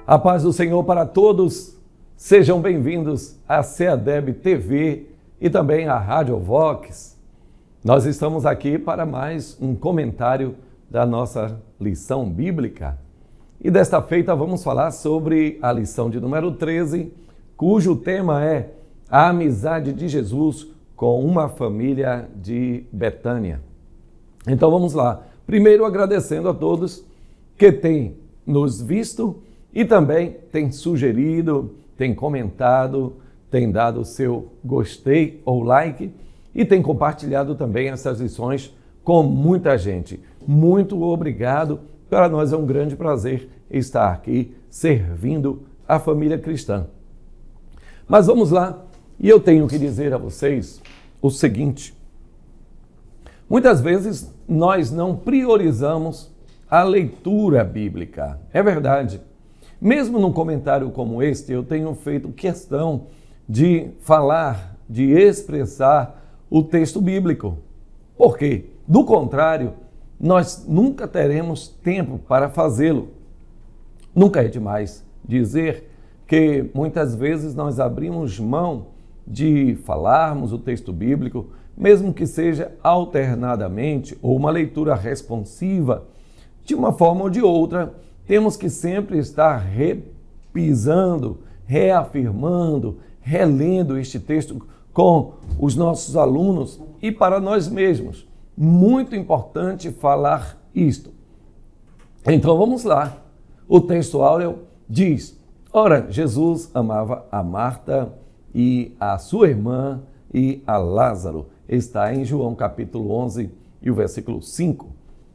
A paz do Senhor para todos, sejam bem-vindos à CEADEB TV e também à Rádio Vox. Nós estamos aqui para mais um comentário da nossa lição bíblica. E desta feita vamos falar sobre a lição de número 13, cujo tema é a amizade de Jesus com uma família de Betânia. Então vamos lá. Primeiro agradecendo a todos que têm nos visto e também têm sugerido, têm comentado, têm dado o seu gostei ou like e têm compartilhado também essas lições com muita gente. Muito obrigado. Para nós é um grande prazer estar aqui servindo a família cristã. Mas vamos lá, e eu tenho que dizer a vocês o seguinte: muitas vezes nós não priorizamos a leitura bíblica. É verdade. Mesmo num comentário como este, eu tenho feito questão de falar, de expressar o texto bíblico. Por quê? Do contrário, nós nunca teremos tempo para fazê-lo. Nunca é demais dizer que muitas vezes nós abrimos mão de falarmos o texto bíblico, mesmo que seja alternadamente ou uma leitura responsiva, de uma forma ou de outra, temos que sempre estar repisando, reafirmando, relendo este texto com os nossos alunos e para nós mesmos. Muito importante falar isto. Então vamos lá. O texto áureo diz: ora, Jesus amava a Marta e a sua irmã e a Lázaro. Está em João capítulo 11 e o versículo 5.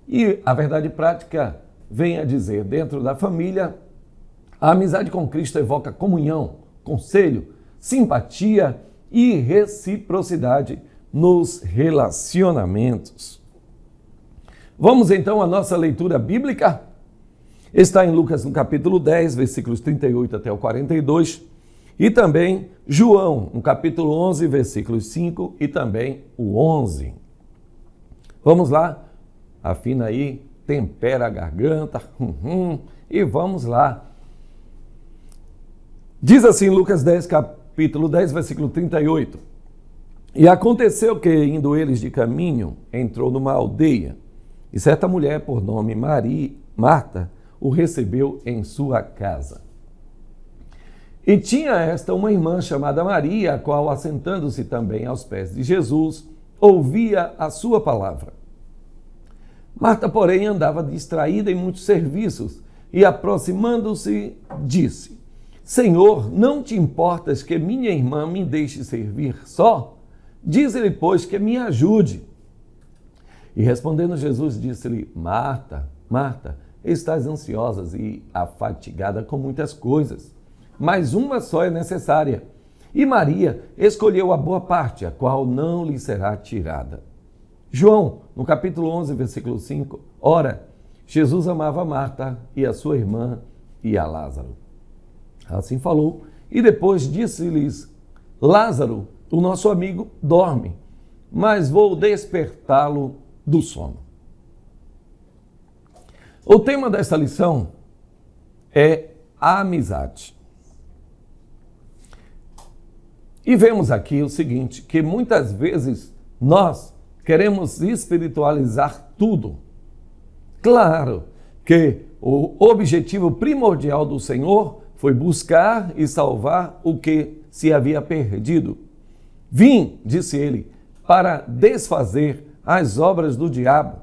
E a verdade prática vem a dizer, dentro da família, a amizade com Cristo evoca comunhão, conselho, simpatia e reciprocidade nos relacionamentos. Vamos então à nossa leitura bíblica. Está em Lucas no capítulo 10, versículos 38 até o 42, e também João no capítulo 11, versículos 5 e também o 11. Vamos lá, afina aí, tempera a garganta, e vamos lá. Diz assim Lucas 10, capítulo 10, versículo 38. E aconteceu que, indo eles de caminho, entrou numa aldeia, e certa mulher, por nome Marta, o recebeu em sua casa. E tinha esta uma irmã chamada Maria, a qual, assentando-se também aos pés de Jesus, ouvia a sua palavra. Marta, porém, andava distraída em muitos serviços e, aproximando-se, disse: Senhor, não te importas que minha irmã me deixe servir só? Diz-lhe, pois, que me ajude. E respondendo Jesus, disse-lhe: Marta, Marta, estás ansiosa e afatigada com muitas coisas, mas uma só é necessária. E Maria escolheu a boa parte, a qual não lhe será tirada. João, no capítulo 11, versículo 5, ora, Jesus amava Marta e a sua irmã e a Lázaro. Assim falou, e depois disse-lhes: Lázaro, o nosso amigo, dorme, mas vou despertá-lo do sono. O tema desta lição é a amizade. E vemos aqui o seguinte, que muitas vezes nós queremos espiritualizar tudo. Claro que o objetivo primordial do Senhor foi buscar e salvar o que se havia perdido. Vim, disse ele, para desfazer as obras do diabo.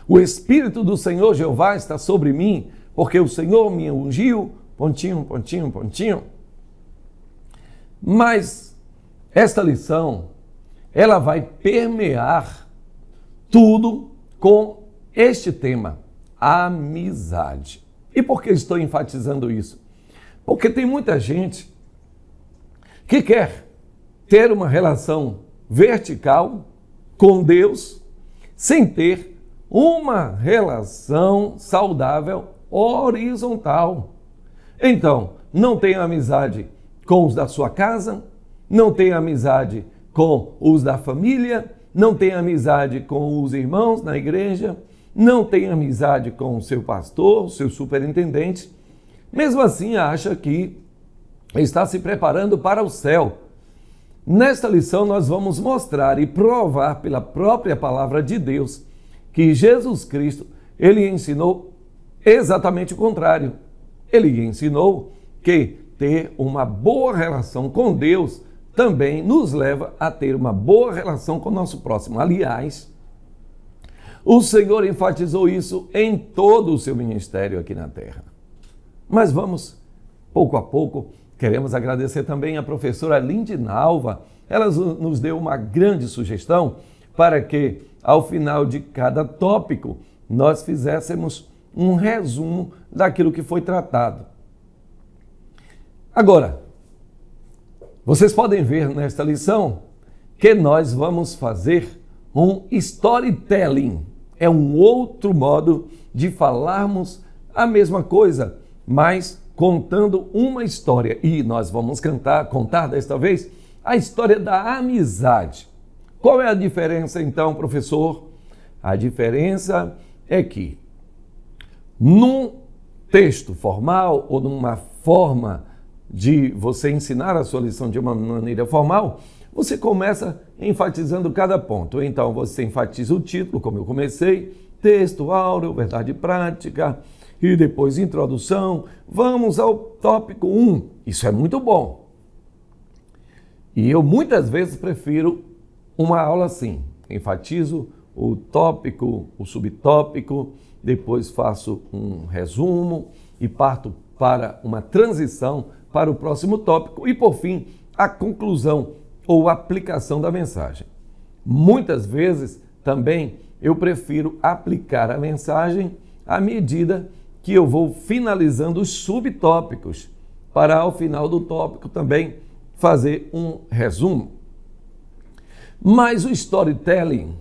O Espírito do Senhor Jeová está sobre mim, porque o Senhor me ungiu, ... Mas esta lição, ela vai permear tudo com este tema, a amizade. E por que estou enfatizando isso? Porque tem muita gente que quer ter uma relação vertical com Deus sem ter uma relação saudável horizontal. Então, não tem amizade com os da sua casa, não tem amizade com os da família, não tem amizade com os irmãos na igreja, não tem amizade com o seu pastor, o seu superintendente, Mesmo assim, acha que está se preparando para o céu. Nesta lição, nós vamos mostrar e provar pela própria palavra de Deus que Jesus Cristo, ele ensinou exatamente o contrário. Ele ensinou que ter uma boa relação com Deus também nos leva a ter uma boa relação com o nosso próximo. Aliás, o Senhor enfatizou isso em todo o seu ministério aqui na terra. Mas vamos, pouco a pouco, queremos agradecer também a professora Lindinalva. Ela nos deu uma grande sugestão para que, ao final de cada tópico, nós fizéssemos um resumo daquilo que foi tratado. Agora, vocês podem ver nesta lição que nós vamos fazer um storytelling. É um outro modo de falarmos a mesma coisa, mas contando uma história. E nós vamos contar desta vez a história da amizade. Qual é a diferença então, professor? A diferença é que num texto formal ou numa forma de você ensinar a sua lição de uma maneira formal, você começa enfatizando cada ponto. Então você enfatiza o título, como eu comecei, texto áureo, verdade prática, e depois introdução. Vamos ao tópico 1. Isso é muito bom. E eu muitas vezes prefiro uma aula assim. Enfatizo o tópico, o subtópico, depois faço um resumo e parto para uma transição para o próximo tópico e, por fim, a conclusão ou aplicação da mensagem. Muitas vezes também eu prefiro aplicar a mensagem à medida que eu vou finalizando os subtópicos, para ao final do tópico também fazer um resumo. Mas o storytelling,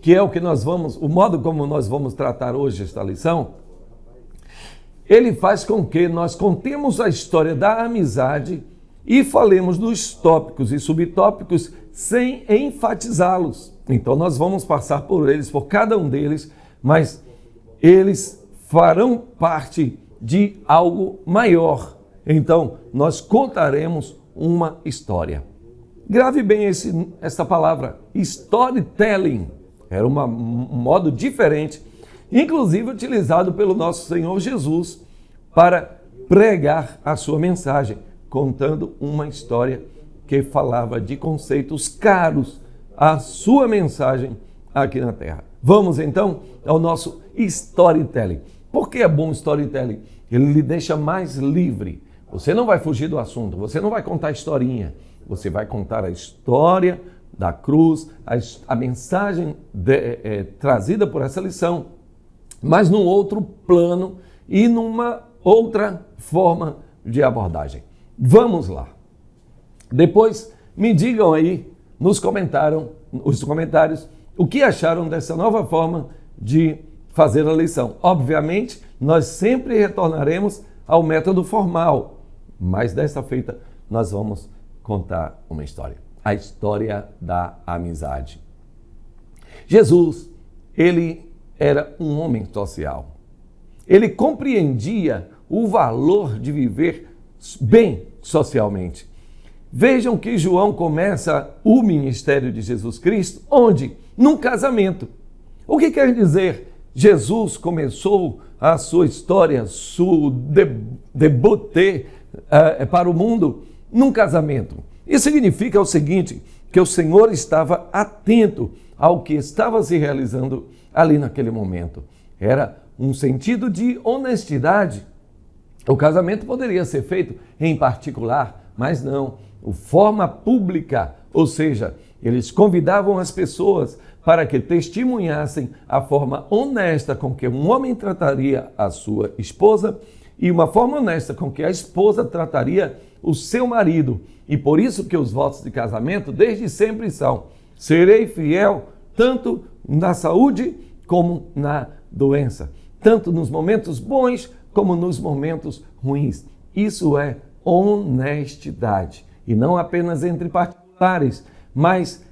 que é o modo como nós vamos tratar hoje esta lição, ele faz com que nós contemos a história da amizade e falemos dos tópicos e subtópicos sem enfatizá-los. Então nós vamos passar por cada um deles, mas eles farão parte de algo maior. Então nós contaremos uma história. Grave bem essa palavra, storytelling. Era um modo diferente, inclusive utilizado pelo nosso Senhor Jesus para pregar a sua mensagem, contando uma história que falava de conceitos caros à sua mensagem aqui na Terra. Vamos então ao nosso storytelling. Por que é bom storytelling? Ele lhe deixa mais livre. Você não vai fugir do assunto, você não vai contar historinha, você vai contar a história da cruz, a mensagem trazida por essa lição, mas num outro plano e numa outra forma de abordagem. Vamos lá. Depois me digam aí nos comentários o que acharam dessa nova forma de fazer a lição. Obviamente, nós sempre retornaremos ao método formal, mas desta feita nós vamos contar uma história. A história da amizade. Jesus, ele era um homem social. Ele compreendia o valor de viver bem socialmente. Vejam que João começa o ministério de Jesus Cristo, onde? Num casamento. O que quer dizer? Jesus começou a sua história, seu debut para o mundo, num casamento. Isso significa o seguinte, que o Senhor estava atento ao que estava se realizando ali naquele momento. Era um sentido de honestidade. O casamento poderia ser feito em particular, mas não, de forma pública, ou seja, eles convidavam as pessoas para que testemunhassem a forma honesta com que um homem trataria a sua esposa e uma forma honesta com que a esposa trataria o seu marido. E por isso que os votos de casamento desde sempre são: serei fiel tanto na saúde como na doença, tanto nos momentos bons como nos momentos ruins. Isso é honestidade. E não apenas entre particulares, mas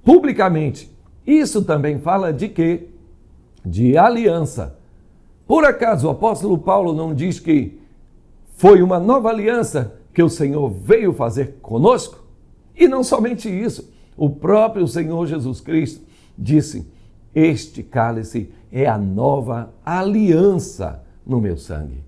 publicamente. Isso também fala de quê? De aliança. Por acaso o apóstolo Paulo não diz que Foi uma nova aliança que o Senhor veio fazer conosco. E não somente isso, o próprio Senhor Jesus Cristo disse: este cálice é a nova aliança no meu sangue.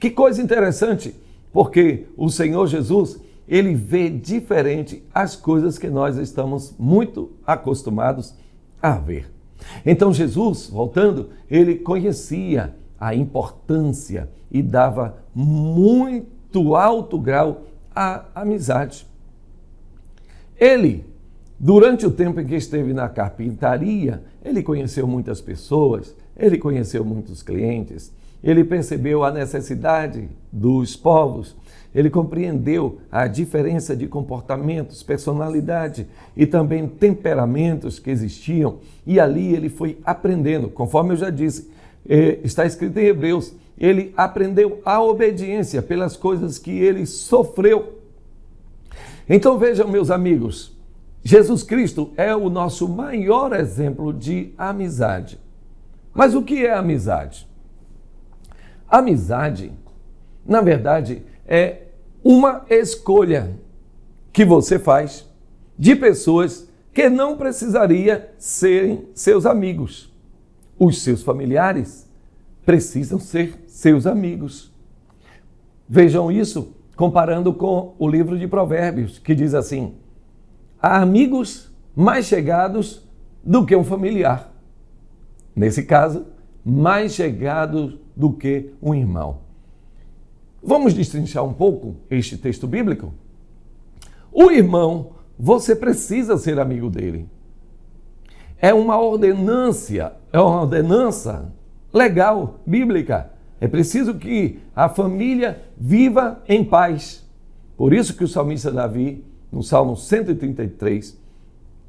Que coisa interessante, porque o Senhor Jesus, ele vê diferente as coisas que nós estamos muito acostumados a ver. Então Jesus, voltando, ele conhecia a importância e dava muito alto grau à amizade. Ele, durante o tempo em que esteve na carpintaria, ele conheceu muitas pessoas, ele conheceu muitos clientes, ele percebeu a necessidade dos povos, ele compreendeu a diferença de comportamentos, personalidade e também temperamentos que existiam, e ali ele foi aprendendo, conforme eu já disse, está escrito em Hebreus, ele aprendeu a obediência pelas coisas que ele sofreu. Então vejam, meus amigos, Jesus Cristo é o nosso maior exemplo de amizade. Mas o que é amizade? Amizade, na verdade, é uma escolha que você faz de pessoas que não precisaria serem seus amigos. Os seus familiares precisam ser seus amigos. Vejam isso comparando com o livro de Provérbios, que diz assim: há amigos mais chegados do que um familiar. Nesse caso, mais chegado do que um irmão. Vamos destrinchar um pouco este texto bíblico? O irmão, você precisa ser amigo dele. É uma ordenança legal, bíblica. É preciso que a família viva em paz. Por isso que o salmista Davi, no Salmo 133,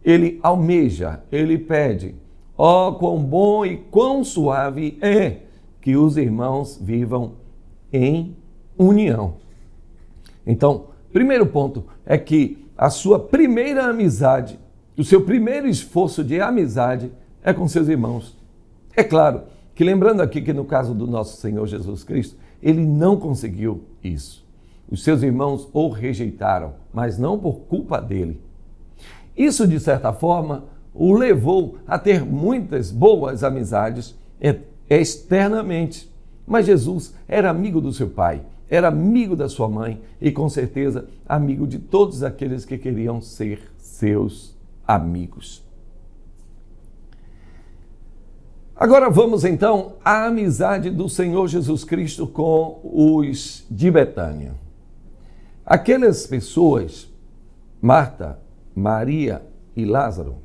ele almeja, ele pede: ó, quão bom e quão suave é que os irmãos vivam em união. Então, primeiro ponto é que a sua primeira amizade, o seu primeiro esforço de amizade é com seus irmãos. É claro que, lembrando aqui que no caso do nosso Senhor Jesus Cristo, ele não conseguiu isso. Os seus irmãos o rejeitaram, mas não por culpa dele. Isso, de certa forma, o levou a ter muitas boas amizades externamente. Mas Jesus era amigo do seu pai, era amigo da sua mãe e, com certeza, amigo de todos aqueles que queriam ser seus amigos. Agora vamos então à amizade do Senhor Jesus Cristo com os de Betânia. Aquelas pessoas, Marta, Maria e Lázaro,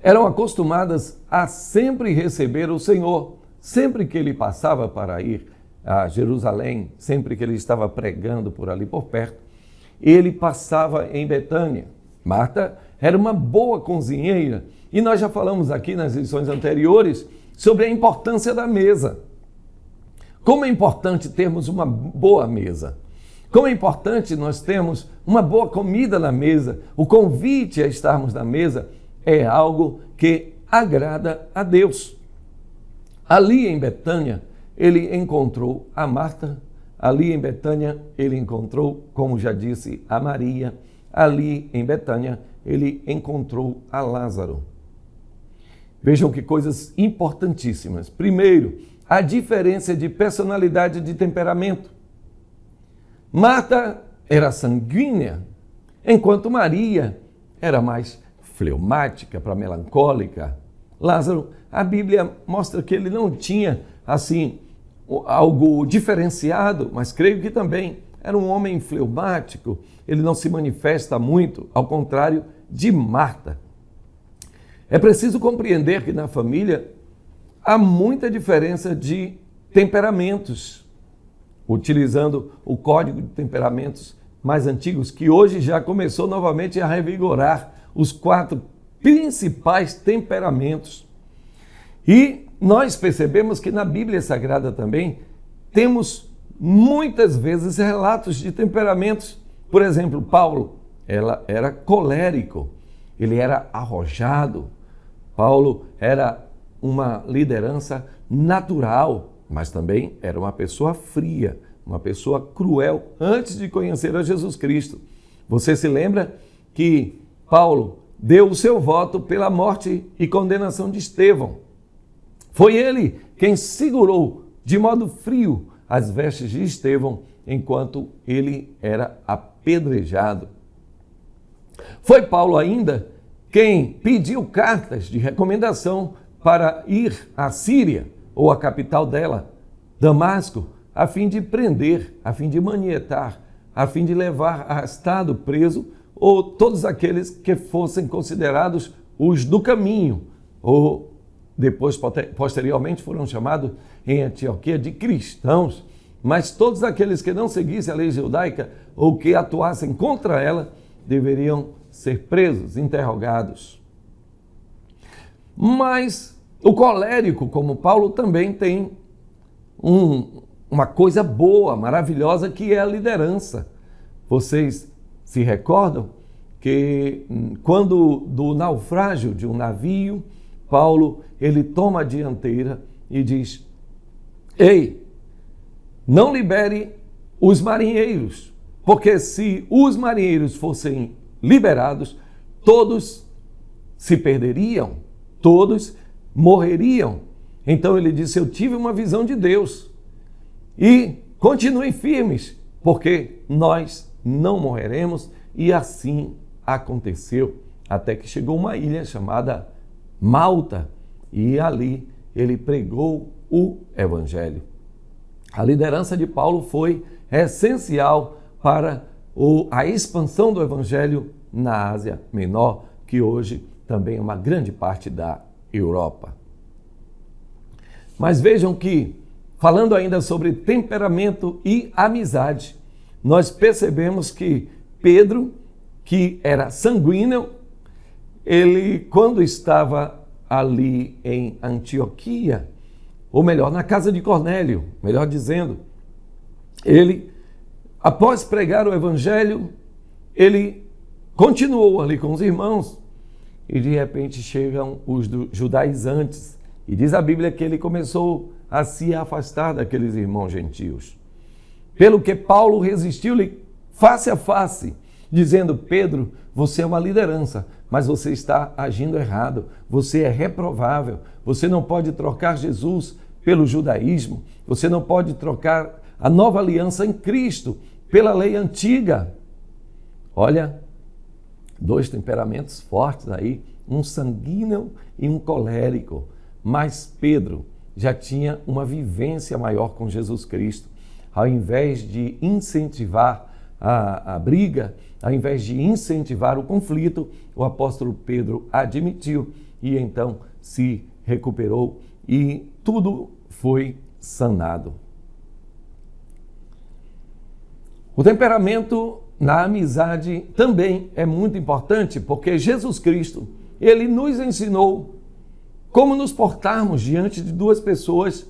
eram acostumadas a sempre receber o Senhor, sempre que ele passava para ir a Jerusalém, sempre que ele estava pregando por ali por perto, ele passava em Betânia. Marta era uma boa cozinheira e nós já falamos aqui nas lições anteriores sobre a importância da mesa. Como é importante termos uma boa mesa. Como é importante nós termos uma boa comida na mesa. O convite a estarmos na mesa é algo que agrada a Deus. Ali em Betânia, ele encontrou a Marta. Ali em Betânia, ele encontrou, como já disse, a Maria. Ali em Betânia, ele encontrou a Lázaro. Vejam que coisas importantíssimas. Primeiro, a diferença de personalidade e de temperamento. Marta era sanguínea, enquanto Maria era mais fleumática, para melancólica. Lázaro, a Bíblia mostra que ele não tinha, assim, algo diferenciado, mas creio que também era um homem fleumático. Ele não se manifesta muito, ao contrário de Marta. É preciso compreender que na família há muita diferença de temperamentos, utilizando o código de temperamentos mais antigos, que hoje já começou novamente a revigorar os 4 principais temperamentos. E nós percebemos que na Bíblia Sagrada também temos muitas vezes relatos de temperamentos. Por exemplo, Paulo, ela era colérico, ele era arrojado. Paulo era uma liderança natural, mas também era uma pessoa fria, uma pessoa cruel antes de conhecer a Jesus Cristo. Você se lembra que Paulo deu o seu voto pela morte e condenação de Estevão. Foi ele quem segurou de modo frio as vestes de Estevão enquanto ele era apedrejado. Foi Paulo ainda quem pediu cartas de recomendação para ir à Síria, ou à capital dela, Damasco, a fim de prender, a fim de manietar, a fim de levar arrastado, preso, ou todos aqueles que fossem considerados os do caminho, ou depois, posteriormente, foram chamados em Antioquia de cristãos, mas todos aqueles que não seguissem a lei judaica ou que atuassem contra ela deveriam ser presos, interrogados. Mas o colérico, como Paulo, também tem uma coisa boa, maravilhosa, que é a liderança. Vocês se recordam que quando do naufrágio de um navio, Paulo, ele toma a dianteira e diz: ei, não libere os marinheiros, porque se os marinheiros fossem liberados, todos se perderiam, todos morreriam. Então ele disse: eu tive uma visão de Deus e continuem firmes, porque nós não morreremos. E assim aconteceu, até que chegou uma ilha chamada Malta, e ali ele pregou o Evangelho. A liderança de Paulo foi essencial para a expansão do Evangelho na Ásia Menor, que hoje também é uma grande parte da Europa. Mas vejam que, falando ainda sobre temperamento e amizade, nós percebemos que Pedro, que era sanguíneo, ele, quando estava ali em Antioquia, ou melhor, na casa de Cornélio, melhor dizendo, ele, após pregar o Evangelho, ele continuou ali com os irmãos e de repente chegam os judaizantes. E diz a Bíblia que ele começou a se afastar daqueles irmãos gentios. Pelo que Paulo resistiu-lhe face a face, dizendo: Pedro, você é uma liderança, mas você está agindo errado, você é reprovável, você não pode trocar Jesus pelo judaísmo, você não pode trocar a nova aliança em Cristo pela lei antiga. Olha, dois temperamentos fortes aí, um sanguíneo e um colérico. Mas Pedro já tinha uma vivência maior com Jesus Cristo. Ao invés de incentivar a briga, ao invés de incentivar o conflito, o apóstolo Pedro admitiu e então se recuperou e tudo foi sanado. O temperamento na amizade também é muito importante, porque Jesus Cristo, ele nos ensinou como nos portarmos diante de duas pessoas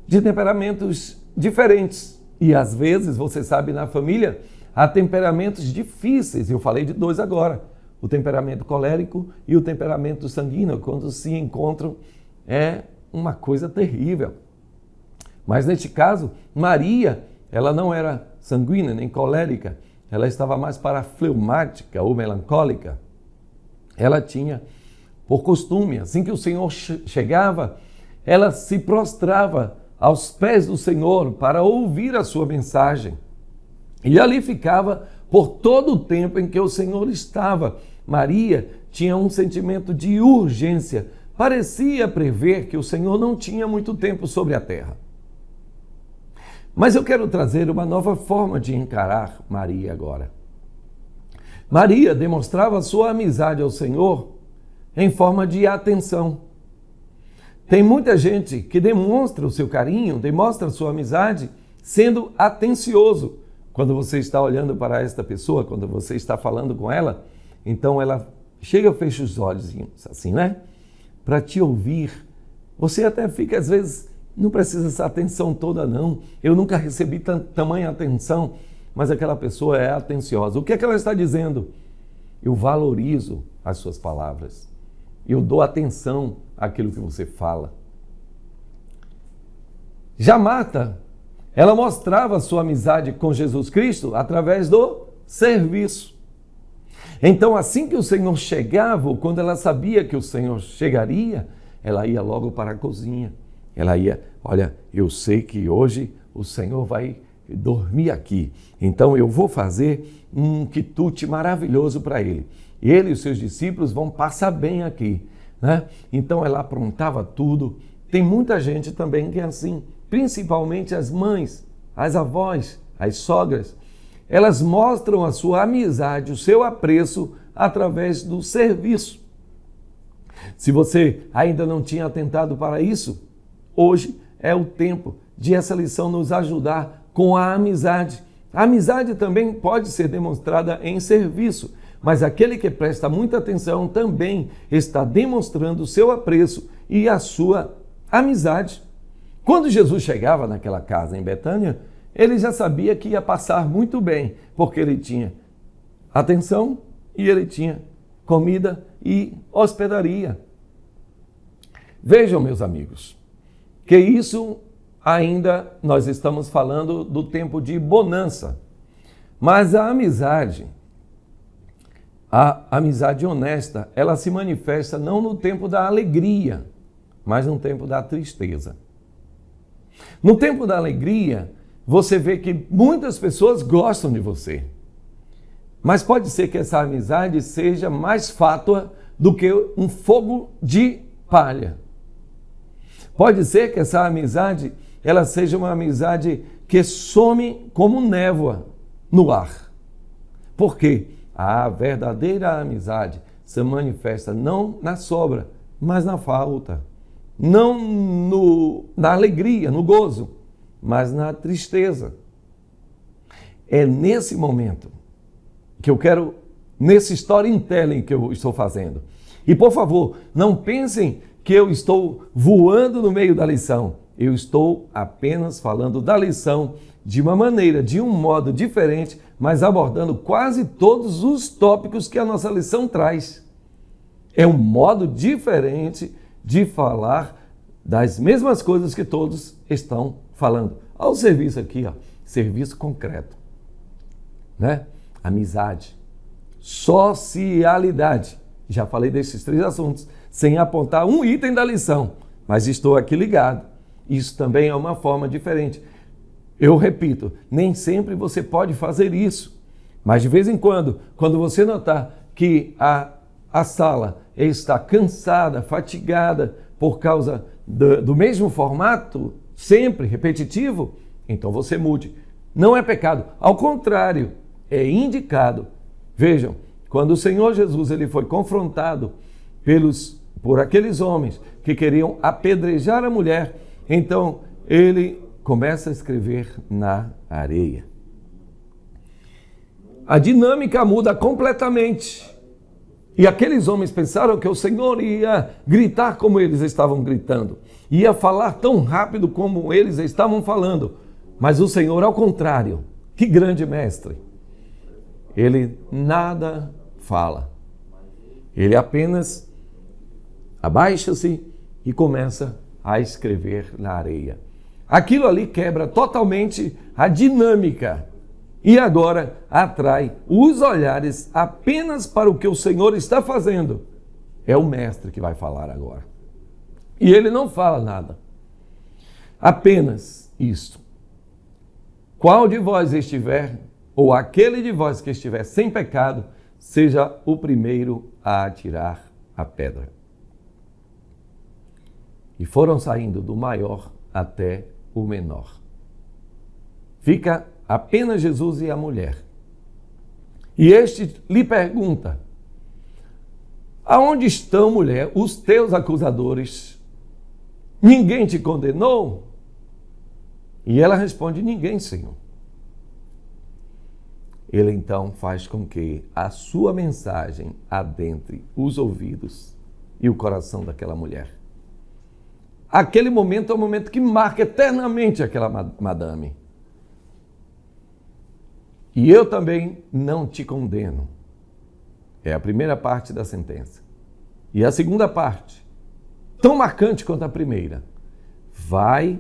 de temperamentos diferentes. E às vezes, você sabe, na família, há temperamentos difíceis. Eu falei de dois agora. O temperamento colérico e o temperamento sanguíneo, quando se encontram, é uma coisa terrível. Mas neste caso, Maria, ela não era sanguínea nem colérica. Ela estava mais para fleumática ou melancólica. Ela tinha, por costume, assim que o Senhor chegava, ela se prostrava aos pés do Senhor para ouvir a sua mensagem. E ali ficava por todo o tempo em que o Senhor estava. Maria tinha um sentimento de urgência. Parecia prever que o Senhor não tinha muito tempo sobre a terra. Mas eu quero trazer uma nova forma de encarar Maria agora. Maria demonstrava sua amizade ao Senhor em forma de atenção. Tem muita gente que demonstra o seu carinho, demonstra a sua amizade sendo atencioso. Quando você está olhando para esta pessoa, quando você está falando com ela, então ela chega, fecha os olhos, assim, né? Para te ouvir. Você até fica, às vezes, não precisa essa atenção toda, não. Eu nunca recebi tamanha atenção, mas aquela pessoa é atenciosa. O que é que ela está dizendo? Eu valorizo as suas palavras. Eu dou atenção àquilo que você fala. Já Marta, Ela mostrava sua amizade com Jesus Cristo através do serviço. Então, assim que o Senhor chegava, ou quando ela sabia que o Senhor chegaria, ela ia logo para a cozinha. Ela ia, olha, eu sei que hoje o Senhor vai dormir aqui, então eu vou fazer um quitute maravilhoso para ele. Ele e os seus discípulos vão passar bem aqui, né? Então ela aprontava tudo. Tem muita gente também que é assim, principalmente as mães, as avós, as sogras. Elas mostram a sua amizade, o seu apreço através do serviço. Se você ainda não tinha atentado para isso, hoje é o tempo de essa lição nos ajudar com a amizade. A amizade também pode ser demonstrada em serviço, mas aquele que presta muita atenção também está demonstrando o seu apreço e a sua amizade. Quando Jesus chegava naquela casa em Betânia, ele já sabia que ia passar muito bem, porque ele tinha atenção e ele tinha comida e hospedaria. Vejam, meus amigos, que isso ainda nós estamos falando do tempo de bonança, mas a amizade honesta, ela se manifesta não no tempo da alegria, mas no tempo da tristeza. No tempo da alegria, você vê que muitas pessoas gostam de você, mas pode ser que essa amizade seja mais fátua do que um fogo de palha. Pode ser que essa amizade ela seja uma amizade que some como névoa no ar. Por quê? A verdadeira amizade se manifesta não na sobra, mas na falta. Não na alegria, no gozo, mas na tristeza. É nesse momento que eu quero, nesse storytelling que eu estou fazendo. E por favor, não pensem que eu estou voando no meio da lição. Eu estou apenas falando da lição de uma maneira, de um modo diferente, mas abordando quase todos os tópicos que a nossa lição traz. É um modo diferente de falar das mesmas coisas que todos estão falando. Olha o serviço aqui, ó, serviço concreto, né? Amizade, socialidade. Já falei desses 3 assuntos, sem apontar um item da lição, mas estou aqui ligado. Isso também é uma forma diferente. Eu repito, nem sempre você pode fazer isso, mas de vez em quando você notar que a sala está cansada, fatigada por causa do mesmo formato, sempre repetitivo, então você mude. Não é pecado, ao contrário, é indicado. Vejam, quando o Senhor Jesus ele foi confrontado por aqueles homens que queriam apedrejar a mulher, então ele começa a escrever na areia. A dinâmica muda completamente. E aqueles homens pensaram que o Senhor ia gritar como eles estavam gritando, ia falar tão rápido como eles estavam falando. Mas o Senhor, ao contrário, que grande mestre, ele nada fala. Ele apenas abaixa-se e começa a escrever na areia. Aquilo ali quebra totalmente a dinâmica e agora atrai os olhares apenas para o que o Senhor está fazendo. É o mestre que vai falar agora. E ele não fala nada. Apenas isto. Qual de vós estiver, ou aquele de vós que estiver sem pecado, seja o primeiro a atirar a pedra. E foram saindo do maior até o menor. Fica apenas Jesus e a mulher. E este lhe pergunta: aonde estão, mulher, os teus acusadores? Ninguém te condenou? E ela responde: ninguém, Senhor. Ele então faz com que a sua mensagem adentre os ouvidos e o coração daquela mulher. Aquele momento é um momento que marca eternamente aquela madame. E eu também não te condeno. É a primeira parte da sentença. E a segunda parte, tão marcante quanto a primeira: vai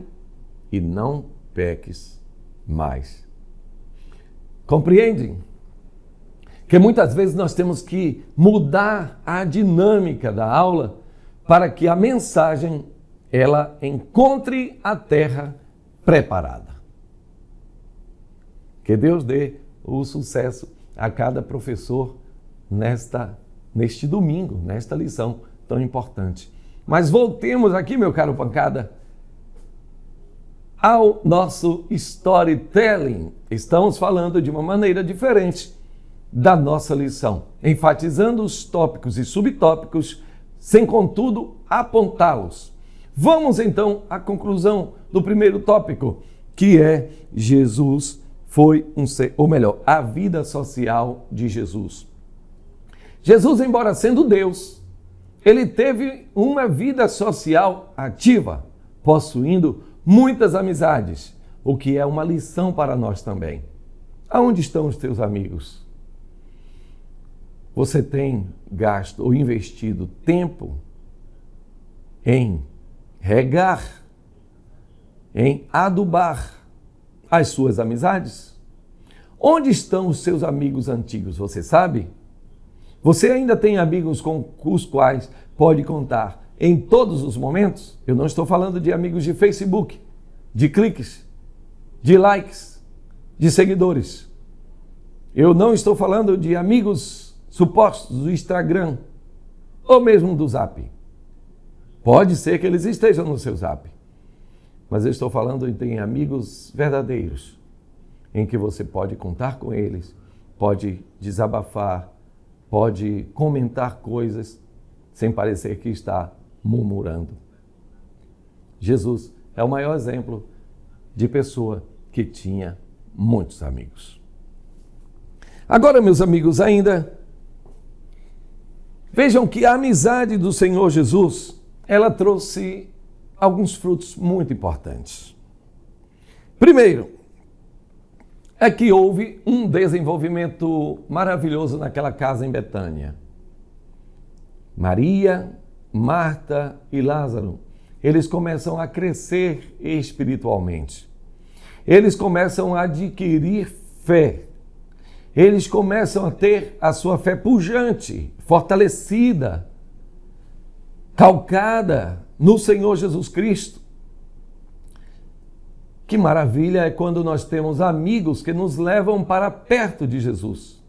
e não peques mais. Compreendem? Que muitas vezes nós temos que mudar a dinâmica da aula para que a mensagem ela encontre a terra preparada. Que Deus dê o sucesso a cada professor neste domingo, nesta lição tão importante. Mas voltemos aqui, meu caro pancada, ao nosso storytelling. Estamos falando de uma maneira diferente da nossa lição, enfatizando os tópicos e subtópicos, sem contudo apontá-los. Vamos então à conclusão do primeiro tópico, que é Jesus foi um ser, ou melhor, a vida social de Jesus. Jesus, embora sendo Deus, ele teve uma vida social ativa, possuindo muitas amizades, o que é uma lição para nós também. Aonde estão os teus amigos? Você tem gasto ou investido tempo em regar, em adubar as suas amizades? Onde estão os seus amigos antigos? Você sabe? Você ainda tem amigos com os quais pode contar em todos os momentos? Eu não estou falando de amigos de Facebook, de cliques, de likes, de seguidores. Eu não estou falando de amigos supostos do Instagram ou mesmo do Zap. Pode ser que eles estejam no seu Zap, mas eu estou falando de amigos verdadeiros, em que você pode contar com eles, pode desabafar, pode comentar coisas sem parecer que está murmurando. Jesus é o maior exemplo de pessoa que tinha muitos amigos. Agora, meus amigos, ainda vejam que a amizade do Senhor Jesus, ela trouxe alguns frutos muito importantes. Primeiro, é que houve um desenvolvimento maravilhoso naquela casa em Betânia. Maria, Marta e Lázaro, eles começam a crescer espiritualmente. Eles começam a adquirir fé. Eles começam a ter a sua fé pujante, fortalecida, calcada no Senhor Jesus Cristo. Que maravilha é quando nós temos amigos que nos levam para perto de Jesus.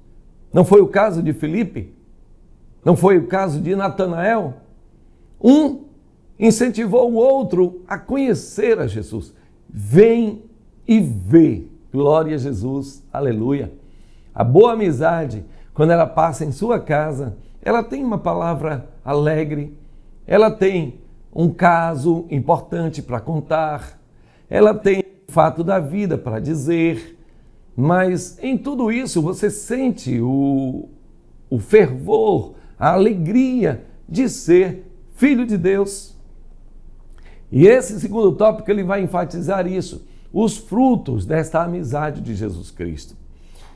Não foi o caso de Filipe? Não foi o caso de Natanael? Um incentivou o outro a conhecer a Jesus. Vem e vê. Glória a Jesus. Aleluia. A boa amizade, quando ela passa em sua casa, ela tem uma palavra alegre, ela tem um caso importante para contar, ela tem o fato da vida para dizer, mas em tudo isso você sente o fervor, a alegria de ser filho de Deus. E esse segundo tópico ele vai enfatizar isso, os frutos desta amizade de Jesus Cristo.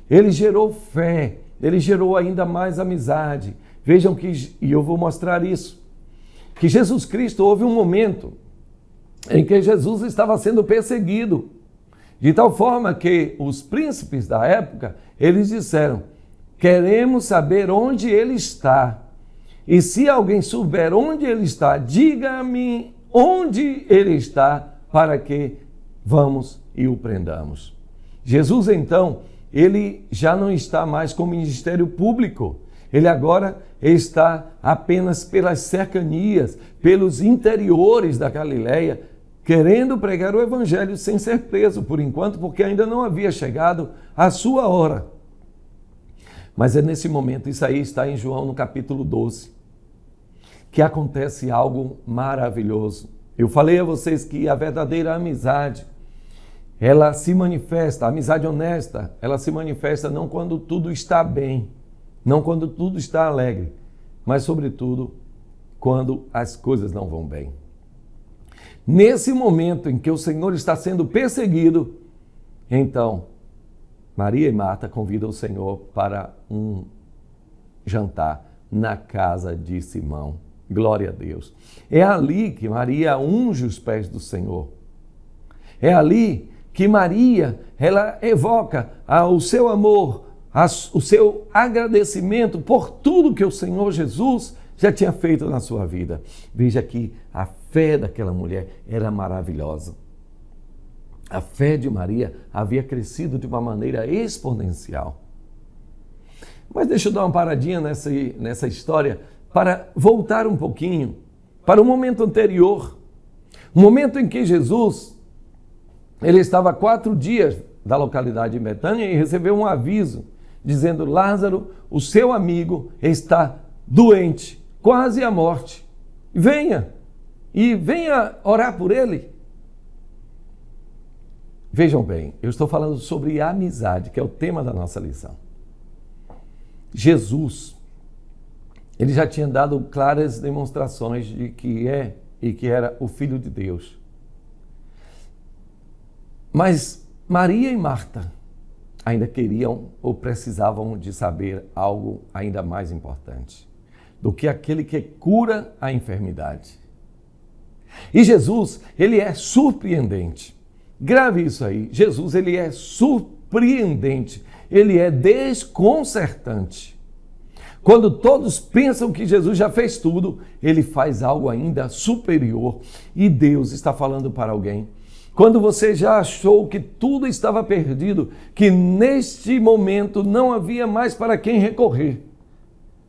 Ele gerou fé, ele gerou ainda mais amizade. Vejam que, e eu vou mostrar isso, que Jesus Cristo, houve um momento em que Jesus estava sendo perseguido, de tal forma que os príncipes da época, eles disseram, queremos saber onde ele está. E se alguém souber onde ele está, diga-me onde ele está, para que vamos e o prendamos. Jesus, então, ele já não está mais com o ministério público. Ele agora está apenas pelas cercanias, pelos interiores da Galileia, querendo pregar o evangelho sem ser preso, por enquanto, porque ainda não havia chegado a sua hora. Mas é nesse momento, isso aí está em João no capítulo 12, que acontece algo maravilhoso. Eu falei a vocês que a verdadeira amizade, ela se manifesta, a amizade honesta, ela se manifesta não quando tudo está bem, não quando tudo está alegre, mas sobretudo quando as coisas não vão bem. Nesse momento em que o Senhor está sendo perseguido, então Maria e Marta convidam o Senhor para um jantar na casa de Simão. Glória a Deus. É ali que Maria unge os pés do Senhor. É ali que Maria, ela evoca o seu amor, o seu agradecimento por tudo que o Senhor Jesus já tinha feito na sua vida. Veja que a fé daquela mulher era maravilhosa. A fé de Maria havia crescido de uma maneira exponencial. Mas deixa eu dar uma paradinha nessa história para voltar um pouquinho para o momento anterior. O momento em que Jesus ele estava a 4 dias da localidade de Betânia e recebeu um aviso dizendo: Lázaro, o seu amigo, está doente, quase à morte. Venha orar por ele. Vejam bem, eu estou falando sobre amizade, que é o tema da nossa lição. Jesus, ele já tinha dado claras demonstrações de que é e que era o Filho de Deus. Mas Maria e Marta ainda queriam ou precisavam de saber algo ainda mais importante do que aquele que cura a enfermidade. E Jesus, ele é surpreendente. Grave isso aí. Jesus, ele é surpreendente. Ele é desconcertante. Quando todos pensam que Jesus já fez tudo, ele faz algo ainda superior. E Deus está falando para alguém. Quando você já achou que tudo estava perdido, que neste momento não havia mais para quem recorrer,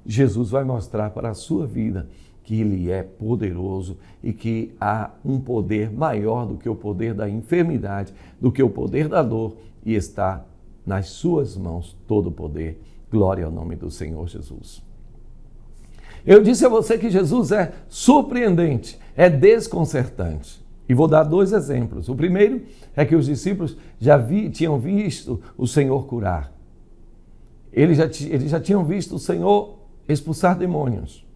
Jesus vai mostrar para a sua vida que ele é poderoso e que há um poder maior do que o poder da enfermidade, do que o poder da dor, e está nas suas mãos todo o poder. Glória ao nome do Senhor Jesus. Eu disse a você que Jesus é surpreendente, é desconcertante. E vou dar 2 exemplos. O primeiro é que os discípulos tinham visto o Senhor curar. Eles já tinham visto o Senhor expulsar demônios.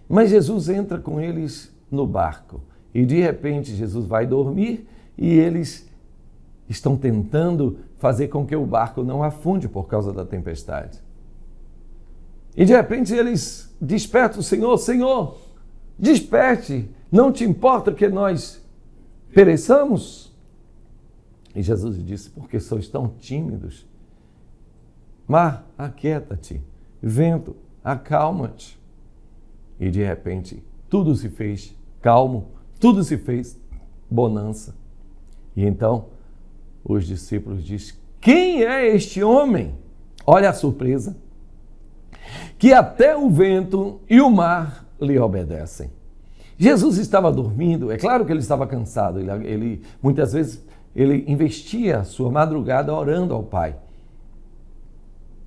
Mas Jesus entra com eles no barco. E de repente Jesus vai dormir e eles estão tentando fazer com que o barco não afunde por causa da tempestade. E de repente eles despertam o Senhor: Senhor, desperte, não te importa que nós pereçamos? E Jesus disse: porque sois tão tímidos? Mar, aquieta-te. Vento, acalma-te. E de repente tudo se fez calmo, tudo se fez bonança. E então os discípulos dizem: quem é este homem? Olha a surpresa. Que até o vento e o mar lhe obedecem. Jesus estava dormindo, é claro que ele estava cansado, muitas vezes ele investia a sua madrugada orando ao Pai.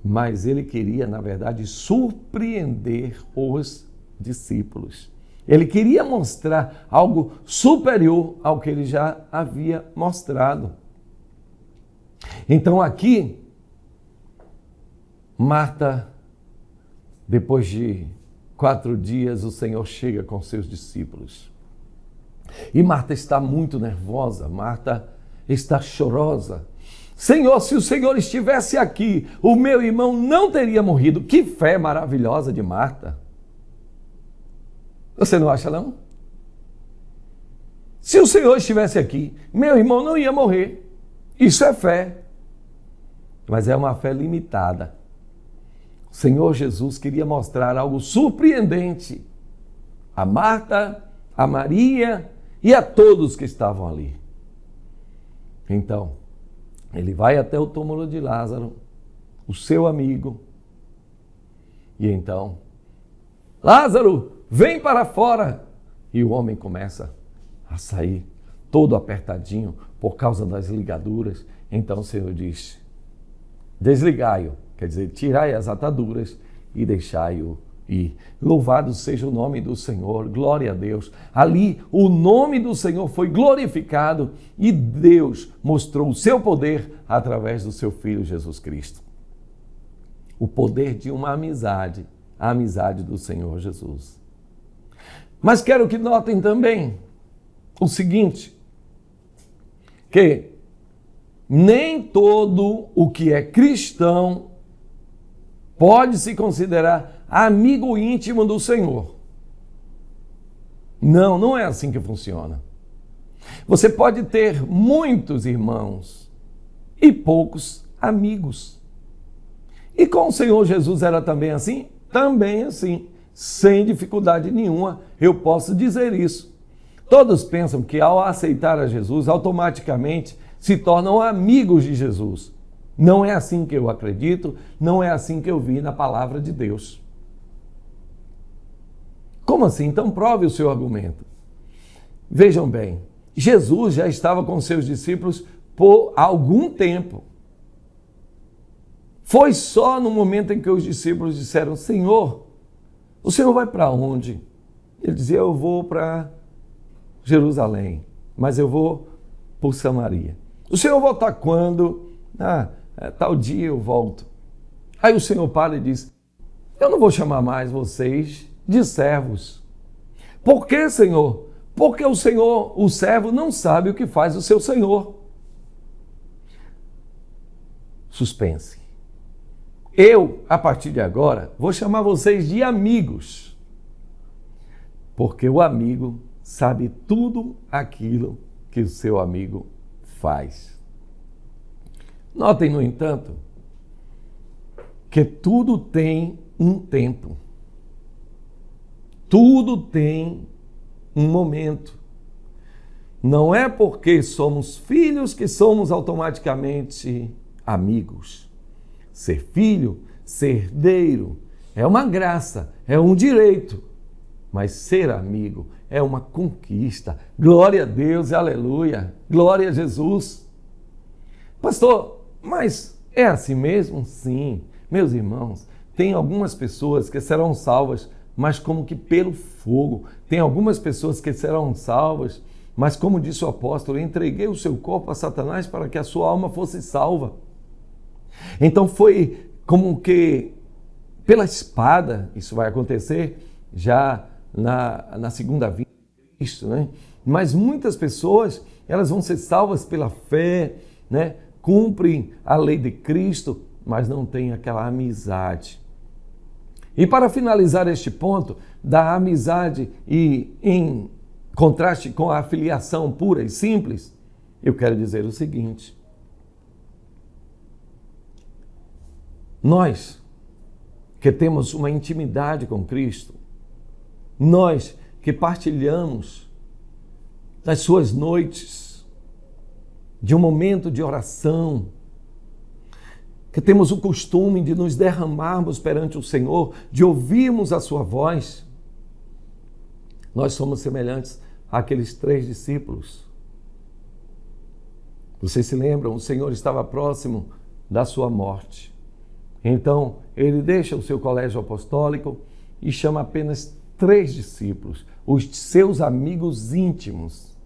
Mas ele queria, na verdade, surpreender os discípulos. Ele queria mostrar algo superior ao que ele já havia mostrado. Então aqui, Marta, depois de 4 dias, o Senhor chega com seus discípulos. E Marta está muito nervosa, Marta está chorosa. Senhor, se o Senhor estivesse aqui, o meu irmão não teria morrido. Que fé maravilhosa de Marta. Você não acha, não? Se o Senhor estivesse aqui, meu irmão não ia morrer. Isso é fé. Mas é uma fé limitada. O Senhor Jesus queria mostrar algo surpreendente a Marta, a Maria e a todos que estavam ali. Então, ele vai até o túmulo de Lázaro, o seu amigo, e então, Lázaro, vem para fora! E o homem começa a sair todo apertadinho por causa das ligaduras. Então o Senhor diz: desligai-o, quer dizer, tirai as ataduras e deixai-o ir. Louvado seja o nome do Senhor, glória a Deus. Ali o nome do Senhor foi glorificado e Deus mostrou o seu poder através do seu Filho Jesus Cristo. O poder de uma amizade, a amizade do Senhor Jesus. Mas quero que notem também o seguinte, que nem todo o que é cristão pode se considerar amigo íntimo do Senhor. Não, não é assim que funciona. Você pode ter muitos irmãos e poucos amigos. E com o Senhor Jesus era também assim? Também assim. Sem dificuldade nenhuma, eu posso dizer isso. Todos pensam que ao aceitar a Jesus, automaticamente se tornam amigos de Jesus. Não é assim que eu acredito, não é assim que eu vi na palavra de Deus. Como assim? Então prove o seu argumento. Vejam bem, Jesus já estava com seus discípulos por algum tempo. Foi só no momento em que os discípulos disseram: Senhor, o Senhor vai para onde? Ele dizia: eu vou para Jerusalém, mas eu vou por Samaria. O Senhor volta quando? Tal dia eu volto. Aí o Senhor para e diz: eu não vou chamar mais vocês de servos. Por quê, Senhor? Porque o Senhor, o servo, não sabe o que faz o seu Senhor. Suspense. Eu, a partir de agora, vou chamar vocês de amigos. Porque o amigo sabe tudo aquilo que o seu amigo faz. Notem, no entanto, que tudo tem um tempo. Tudo tem um momento. Não é porque somos filhos que somos automaticamente amigos. Ser filho, ser herdeiro, é uma graça, é um direito. Mas ser amigo é uma conquista. Glória a Deus e aleluia. Glória a Jesus. Pastor, mas é assim mesmo? Sim. Meus irmãos, tem algumas pessoas que serão salvas, mas como que pelo fogo. Tem algumas pessoas que serão salvas, mas como disse o apóstolo, entreguei o seu corpo a Satanás para que a sua alma fosse salva. Então foi como que pela espada, isso vai acontecer já na segunda vinda de Cristo, né? Mas muitas pessoas, elas vão ser salvas pela fé, né? Cumprem a lei de Cristo, mas não têm aquela amizade. E para finalizar este ponto da amizade e em contraste com a filiação pura e simples, eu quero dizer o seguinte: nós que temos uma intimidade com Cristo, nós que partilhamos das suas noites, de um momento de oração, que temos o costume de nos derramarmos perante o Senhor, de ouvirmos a sua voz, nós somos semelhantes àqueles 3 discípulos. Vocês se lembram? O Senhor estava próximo da sua morte. Então, ele deixa o seu colégio apostólico e chama apenas 3 discípulos, os seus amigos íntimos.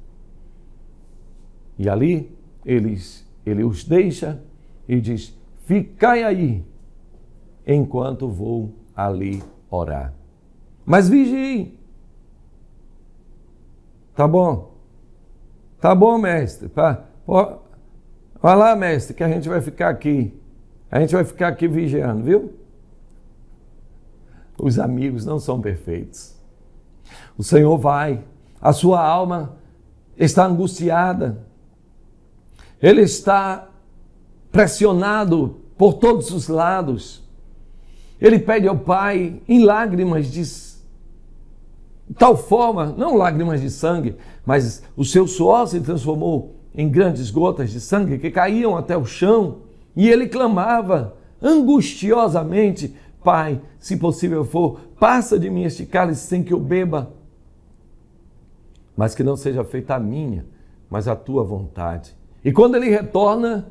E ali, ele os deixa e diz: ficai aí, enquanto vou ali orar. Mas vigiem. Tá bom? Tá bom, mestre. Vai lá, mestre, que a gente vai ficar aqui. A gente vai ficar aqui vigiando, viu? Os amigos não são perfeitos. O Senhor vai, a sua alma está angustiada. Ele está pressionado por todos os lados. Ele pede ao Pai em lágrimas de tal forma, não lágrimas de sangue, mas o seu suor se transformou em grandes gotas de sangue que caíam até o chão, e ele clamava angustiosamente: Pai, se possível for, passa de mim este cálice sem que eu beba, mas que não seja feita a minha, mas a tua vontade. E quando ele retorna,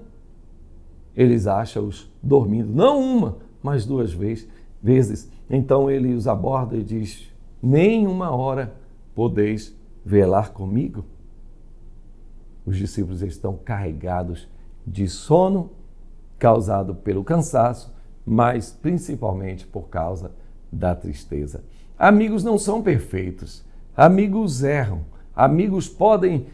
eles acham-os dormindo, não uma, mas 2 vezes. Então ele os aborda e diz: nem 1 hora podeis velar comigo? Os discípulos estão carregados de sono, causado pelo cansaço, mas principalmente por causa da tristeza. Amigos não são perfeitos, amigos erram, amigos podem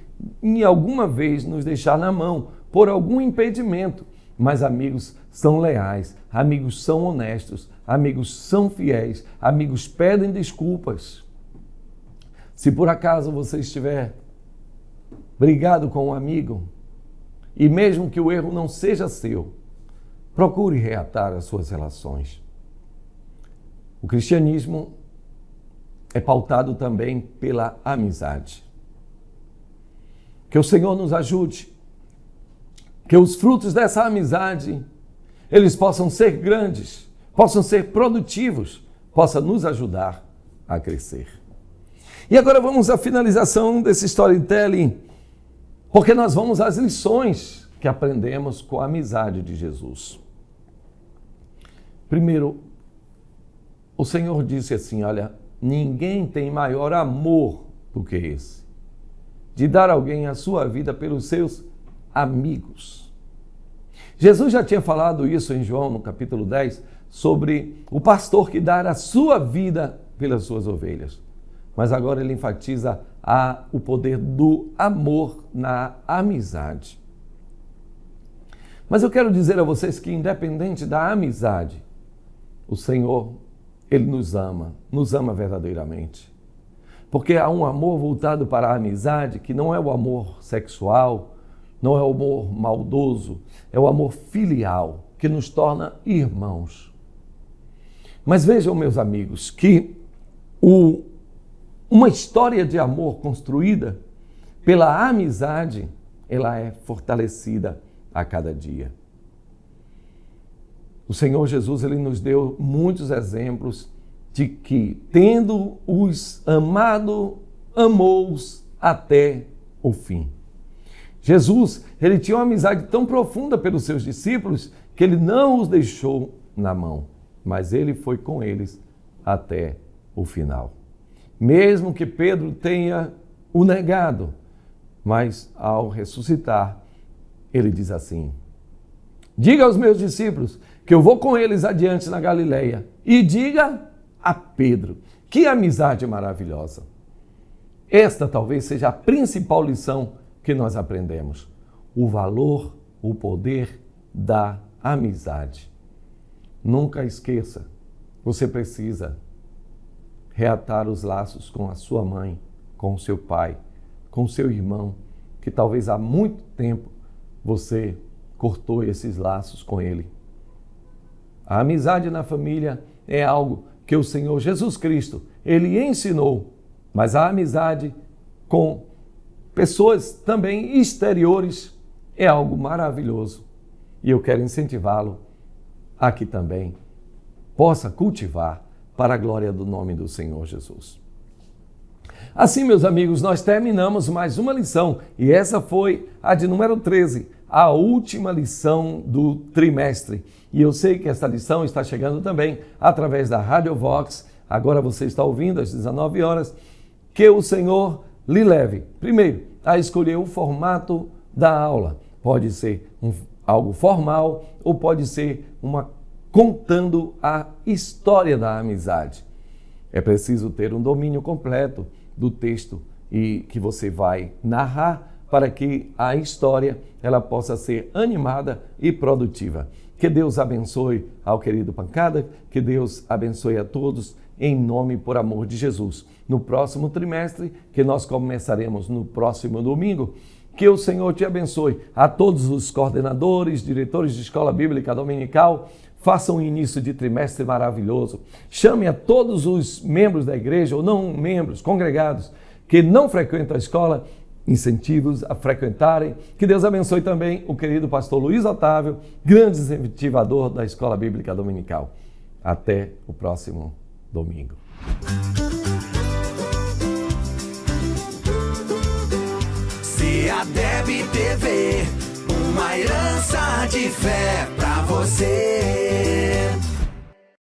em alguma vez nos deixar na mão por algum impedimento, mas amigos são leais, amigos são honestos, amigos são fiéis, amigos pedem desculpas. Se por acaso você estiver brigado com um amigo, e mesmo que o erro não seja seu, procure reatar as suas relações. O cristianismo é pautado também pela amizade. Que o Senhor nos ajude, que os frutos dessa amizade, eles possam ser grandes, possam ser produtivos, possam nos ajudar a crescer. E agora vamos à finalização desse storytelling, porque nós vamos às lições que aprendemos com a amizade de Jesus. Primeiro, o Senhor disse assim, olha, ninguém tem maior amor do que esse, de dar alguém a sua vida pelos seus amigos. Jesus já tinha falado isso em João, no capítulo 10, sobre o pastor que dá a sua vida pelas suas ovelhas. Mas agora ele enfatiza o poder do amor na amizade. Mas eu quero dizer a vocês que, independente da amizade, o Senhor, Ele nos ama verdadeiramente. Porque há um amor voltado para a amizade que não é o amor sexual, não é o amor maldoso, é o amor filial, que nos torna irmãos. Mas vejam, meus amigos, que uma história de amor construída pela amizade, ela é fortalecida a cada dia. O Senhor Jesus, Ele nos deu muitos exemplos de que, tendo-os amado, amou-os até o fim. Jesus, Ele tinha uma amizade tão profunda pelos seus discípulos que Ele não os deixou na mão, mas Ele foi com eles até o final. Mesmo que Pedro tenha o negado, mas ao ressuscitar, Ele diz assim, diga aos meus discípulos que eu vou com eles adiante na Galileia, e diga a Pedro, que amizade maravilhosa. Esta talvez seja a principal lição que nós aprendemos, o valor, o poder da amizade. Nunca esqueça, você precisa reatar os laços com a sua mãe, com o seu pai, com o seu irmão, que talvez há muito tempo você cortou esses laços com ele. A amizade na família é algo que o Senhor Jesus Cristo, Ele ensinou, mas a amizade com pessoas também exteriores é algo maravilhoso. E eu quero incentivá-lo a que também possa cultivar para a glória do nome do Senhor Jesus. Assim, meus amigos, nós terminamos mais uma lição, e essa foi a de número 13, a última lição do trimestre. E eu sei que essa lição está chegando também através da Rádio Vox. Agora você está ouvindo às 19 horas. Que o Senhor lhe leve, primeiro, a escolher o formato da aula. Pode ser algo formal ou pode ser contando a história da amizade. É preciso ter um domínio completo do texto e que você vai narrar para que a história ela possa ser animada e produtiva. Que Deus abençoe ao querido Pancada, que Deus abençoe a todos, em nome e por amor de Jesus. No próximo trimestre, que nós começaremos no próximo domingo, que o Senhor te abençoe. A todos os coordenadores, diretores de escola bíblica dominical, façam um início de trimestre maravilhoso. Chame a todos os membros da igreja, ou não membros, congregados, que não frequentam a escola, incentivos a frequentarem. Que Deus abençoe também o querido pastor Luiz Otávio, grande incentivador da Escola Bíblica Dominical. Até o próximo domingo. CEADEB TV, uma herança de fé pra você.